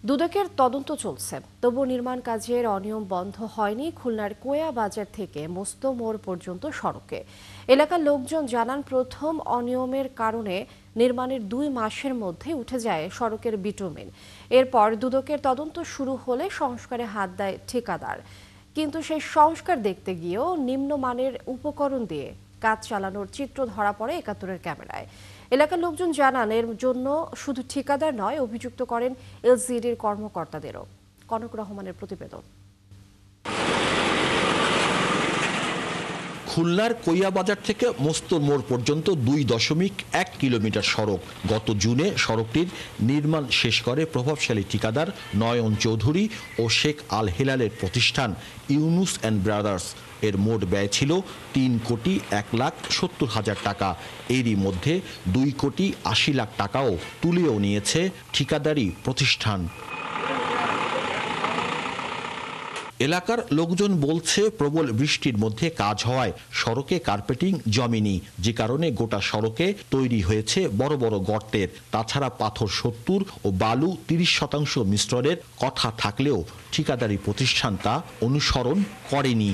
দুদকের তদন্ত চলছে, তবু নির্মাণ কাজের অনিয়ম বন্ধ হয়নি খুলনার কোয়া বাজার থেকে মোস্ত মোড় পর্যন্ত সড়কে। এলাকার লোকজন জানান, প্রথম অনিয়মের কারণে নির্মাণের 2 মাসের মধ্যে উঠে যায় সড়কের বিটুমিন। এরপর দুদকের তদন্ত শুরু হলে সংস্কারে হাত দেয় ঠিকাদার। কিন্তু সেই সংস্কার দেখতে গিয়েও নিম্নমানের উপকরণ দিয়ে কাজ চালানোর চিত্র ধরা পড়ে ৭১-এর ক্যামেরায়। এলাকার লোকজন জানান, এর জন্য শুধু ঠিকাদার নয়, অভিযুক্ত করেন এলজিইডির কর্মকর্তাদেরও। কনক রহমানের প্রতিবেদন। খুলনার কোয়া বাজার থেকে মোস্তর মোড় পর্যন্ত 2.1 কিলোমিটার সড়ক। গত জুনে সড়কটির নির্মাণ শেষ করে প্রভাবশালী ঠিকাদার নয়ন চৌধুরী ও শেখ আল হেলালের প্রতিষ্ঠান ইউনুস অ্যান্ড ব্রাদার্স। এর মোট ব্যয় ছিল 3,01,70,000 টাকা। এরই মধ্যে 2,80,00,000 টাকাও তুলেও নিয়েছে ঠিকাদারি প্রতিষ্ঠান। এলাকার লোকজন বলছে, প্রবল বৃষ্টির মধ্যে কাজ হওয়ায় সড়কে কার্পেটিং জমেনি, যে কারণে গোটা সড়কে তৈরি হয়েছে বড় বড় গর্তের। তাছাড়া পাথর 70 ও বালু 30% মিশ্রণের কথা থাকলেও ঠিকাদারি প্রতিষ্ঠান তা অনুসরণ করেনি।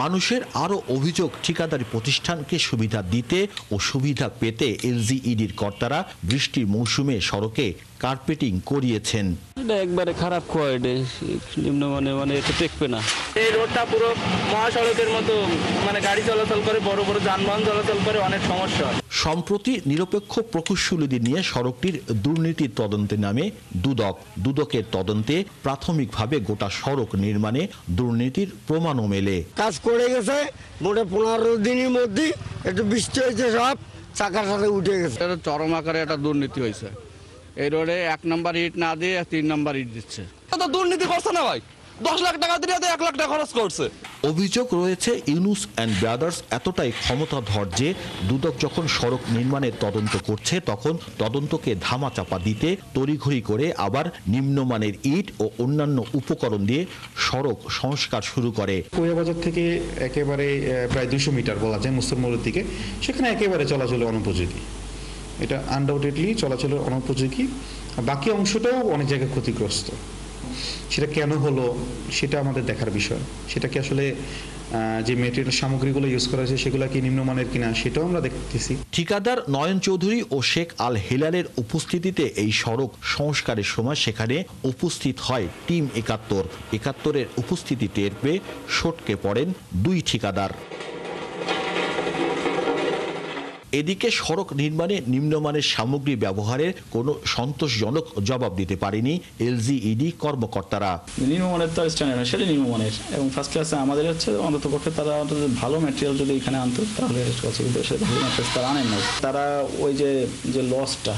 মানুষের আরও অভিযোগ, ঠিকাদারি প্রতিষ্ঠানকে সুবিধা দিতে ও সুবিধা পেতে এলজিইডির কর্তারা বৃষ্টির মৌসুমে সড়কে কার্পেটিং করিয়েছেন। এটা একবারে খারাপ কোয়ালিটি, নিম্নমানের, মানে এটা টেকবে না। এই রোডটা পুরো মহাসড়কের মতো, মানে গাড়ি চলাচল করে, বড় বড় যানবাহন চলাচল করে, অনেক সমস্যা। সম্প্রতি নিরপেক্ষ প্রকৌশলীদের নিয়ে সড়কটির দুর্নীতির তদন্তে নামে দুদক। দুদকের তদন্তে প্রাথমিকভাবে গোটা সড়ক নির্মাণে দুর্নীতির প্রমাণও মেলে। কাজ করে গেছে, মোটে 15 দিনের মধ্যে একটু বৃষ্টি হয়েছে, সব চাকার সাথে উঠে গেছে। এটা চরম আকারে একটা দুর্নীতি হয়েছে। এই রোডে 1 নম্বর ইট না দিয়ে 3 নম্বর ইট দিচ্ছে। তো দুর্নীতি করছে না ভাই, 10 লাখ টাকা দিয়ে 1 লাখ টাকা খরচ করছে। অভিযোগ রয়েছে, ইউনুস অ্যান্ড ব্রাদার্স এতটাই ক্ষমতাধর যে দুদক যখন সড়ক নির্মাণের তদন্ত করছে, তখন তদন্তকে ধামাচাপা দিতে তড়িঘড়ি করে আবার নিম্নমানের ইট ও অন্যান্য উপকরণ দিয়ে সড়ক সংস্কার শুরু করে। কোয়া বাজার থেকে একেবারে প্রায় 200 মিটার বলা যায় মোস্তর মোড়ের দিকে, সেখানে একেবারে চলাচলের অনুপযোগী। এটা আনডাউটেডলি চলাচলের অনুপযোগী। বাকি অংশটাও অনেক জায়গায় ক্ষতিগ্রস্ত। সেটা কেন হলো সেটা আমাদের দেখার বিষয়। সেটা কি আসলে যে মেটেরিয়াল সামগ্রীগুলো ইউজ করা হয়েছে সেগুলো কি নিম্নমানের কিনা সেটাও আমরা দেখতেছি। ঠিকাদার নয়ন চৌধুরী ও শেখ আল হেলালের উপস্থিতিতে এই সড়ক সংস্কারের সময় সেখানে উপস্থিত হয় টিম ৭১। ৭১-এর উপস্থিতি টের পেয়ে সটকে পড়েন 2 ঠিকাদার। এদিকে সড়ক নির্মাণে নিম্নমানের সামগ্রী ব্যবহারের কোনো সন্তোষজনক জবাব দিতে পারেনি এলজিইডি কর্মকর্তারা। নিম্নমানের তো স্ট্যান্ডার্ড না, সেটা নিম্নমানের, এবং ফার্স্ট ক্লাসে আমাদের হচ্ছে অন্তত পক্ষে তারা ভালো ম্যাটেরিয়াল যদি এখানে আনতো তাহলে ভালো ম্যাটেরিয়াল তারা আনেন না। তারা ওই যে লসটা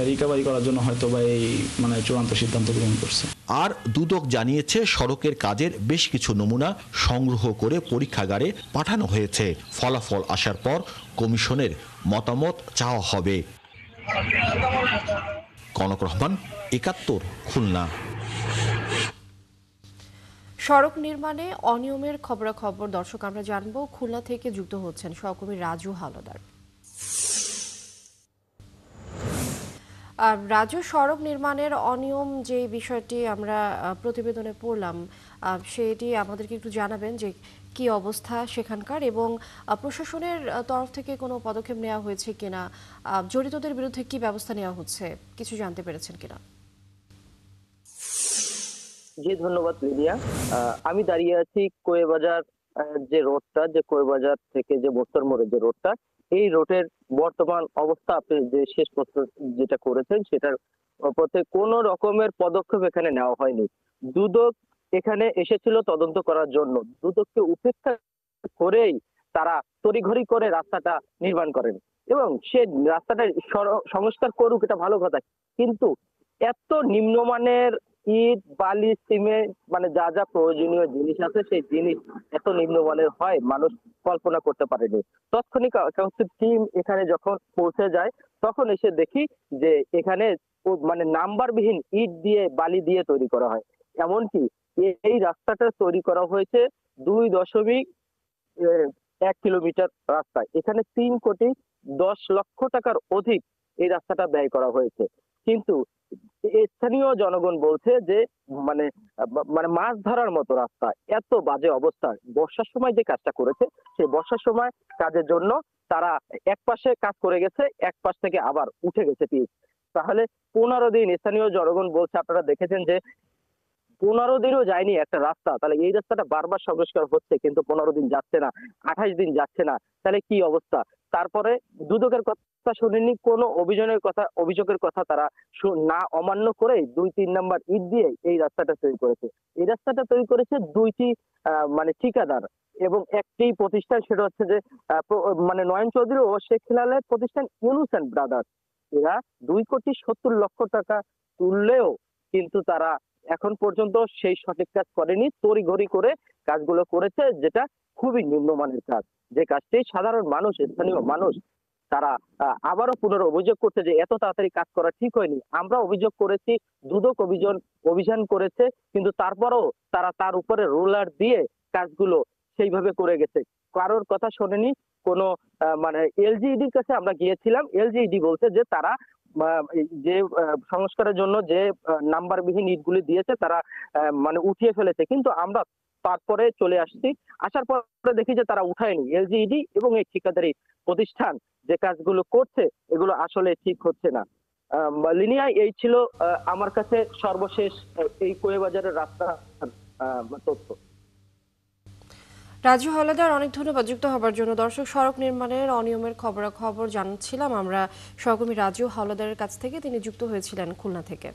রিকভারি করার জন্য হয়তো বা এই মানে চূড়ান্ত সিদ্ধান্ত গ্রহণ করছে। আর দুদক জানিয়েছে, সড়কের কাজের বেশ কিছু নমুনা সংগ্রহ করে পরীক্ষাগারে পাঠানো হয়েছে। ফলাফল আসার পর কমিশনের মতামত চাওয়া হবে। কনক রহমান, ৭১, খুলনা। সড়ক নির্মাণে অনিয়মের খবরাখবর দর্শক আমরা জানবো। খুলনা থেকে যুক্ত হচ্ছেন সহকর্মী রাজু হালদার। রাজু, সড়ক নির্মাণের অনিয়ম যে বিষয়টি আমরা প্রতিবেদনে পড়লাম, সেটি আমাদেরকে একটু জানাবেন যে কি অবস্থা সেখানকার, এবং প্রশাসনের তরফ থেকে কোনো পদক্ষেপ নেওয়া হয়েছে কিনা, জড়িতদের বিরুদ্ধে কি ব্যবস্থা নেওয়া হচ্ছে, কিছু জানতে পেরেছেন কিনা? জি, ধন্যবাদ লিডিয়া। আমি দাঁড়িয়ে আছি কোয়া বাজার, যে রোডটা, যে কোয়া বাজার থেকে যে মোস্তর মোড়ের যে রোডটা, এই রোডের বর্তমান অবস্থা আপনি যে শেষ প্রশ্ন যেটা করেছেন সেটার প্রতি কোনো রকমের পদক্ষেপ এখানে নেওয়া হয়নি। দুদক এখানে এসেছিল তদন্ত করার জন্য, দুদককে উপেক্ষা করেই তারা তড়িঘড়ি করে রাস্তাটা নির্মাণ করেন, এবং সে রাস্তাটা সংস্কার করুক, এটা ভালো কথা, কিন্তু এত নিম্নমানের ইট, বালি, সিমেন্ট, মানে যা যা প্রয়োজনীয় জিনিস আছে সেই জিনিস এত নিম্নমানের হয় মানুষ কল্পনা করতে পারেনি। তৎক্ষণিক টিম এখানে যখন পৌঁছে যায় তখন এসে দেখি যে এখানে মানে নাম্বারবিহীন ইট দিয়ে, বালি দিয়ে তৈরি করা হয়। এমনকি এই রাস্তাটা তৈরি করা হয়েছে 2.1 কিলোমিটার রাস্তায়। এখানে 3,10,00,000 টাকার অধিক এই রাস্তাটা ব্যয় করা হয়েছে। কিন্তু স্থানীয় জনগণ বলছে যে মানে মানে মাছ ধরার মতো রাস্তা, এত বাজে অবস্থা। বর্ষার সময় যে কাজটা করেছে, সেই বর্ষার সময় কাজের জন্য তারা এক পাশে কাজ করে গেছে, এক পাশ থেকে আবার উঠে গেছে পিচ। তাহলে 15 দিন স্থানীয় জনগণ বলছে, আপনারা দেখেছেন যে 15 দিনও যায়নি একটা রাস্তা, তাহলে এই রাস্তাটা বারবার সংস্কার হচ্ছে কিন্তু 15 দিন যাচ্ছে না, 28 দিন যাচ্ছে না, তাহলে কি অবস্থা? তারপরে দুদকের কথা শুনেনি, কোনো অভিযোগের কথা তারা না অমান্য করে 2-3 নাম্বার ইট দিয়ে এই রাস্তাটা তৈরি করেছে। এই রাস্তাটা তৈরি করেছে দুইটি মানে ঠিকাদার এবং একটি প্রতিষ্ঠান, সেটা হচ্ছে যে মানে নয়ন চৌধুরী ও শেখ হেলালের প্রতিষ্ঠান ইউনুস এন্ড ব্রাদার্স। এরা 2,70,00,000 টাকা তুললেও কিন্তু তারা এখন পর্যন্ত সেই সঠিক কাজ করেনি, তড়িঘড়ি করে কাজগুলো করেছে, যেটা খুবই নিম্নমানের কাজ। যে কাজটি সাধারণ মানুষ, স্থানীয় মানুষ তারা আবারও অভিযোগ করছে যে এত তাড়াতাড়ি কাজ করা ঠিক হয়নি। আমরা অভিযোগ করেছি, দুদক অভিযান করেছে, কিন্তু তারপরও তারা তার উপরে রোলার দিয়ে কাজগুলো সেইভাবে করে গেছে, কারোর কথা শোনেনি। কোনো মানে এলজিইডির কাছে আমরা গিয়েছিলাম, এলজিইডি বলছে যে তারা যে সংস্কারের জন্য যে নাম্বারবিহীন ইটগুলি দিয়েছে তারা মানে উঠিয়ে ফেলেছে, কিন্তু আমরা তারপরে চলে আসছি, আসার পরে দেখি যে তারা উঠায়নি। এলজিইডি এবং এই ঠিকাদারি প্রতিষ্ঠান যে কাজগুলো করছে এগুলো আসলে ঠিক হচ্ছে না। লিনিয়া, এই ছিল আমার কাছে সর্বশেষ এই কোয়েবাজারের রাস্তা তথ্য। রাজু হাওলাদার, অনেক ধন্যবাদ যুক্ত হবার জন্য। দর্শক, সড়ক নির্মাণের অনিয়মের খবরাখবর জানাচ্ছিলাম আমরা সহকর্মী রাজু হাওলাদারের কাছ থেকে, তিনি যুক্ত হয়েছিলেন খুলনা থেকে।